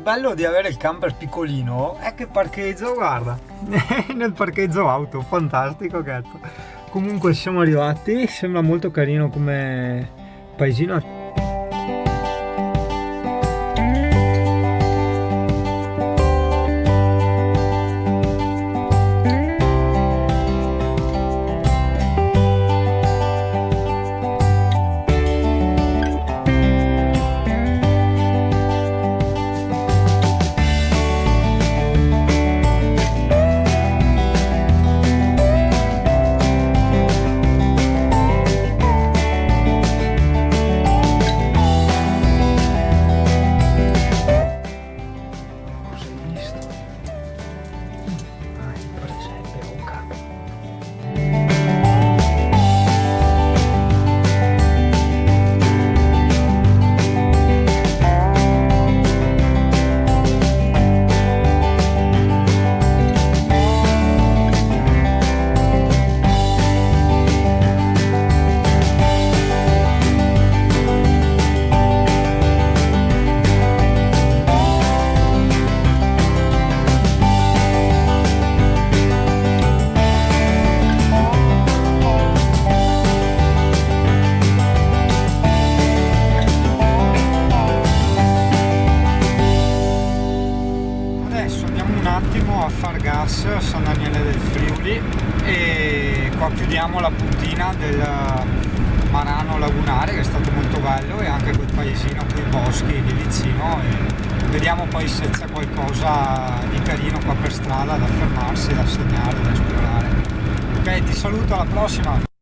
bello di avere il camper piccolino è che parcheggio, guarda, nel parcheggio auto, fantastico, cazzo. Comunque siamo arrivati, sembra molto carino come paesino. A far gas a San Daniele del Friuli e qua chiudiamo la puntina del Marano Lagunare, che è stato molto bello, e anche quel paesino con i boschi lì vicino, e vediamo poi se c'è qualcosa di carino qua per strada da fermarsi, da segnare, da esplorare. Ok, ti saluto, alla prossima!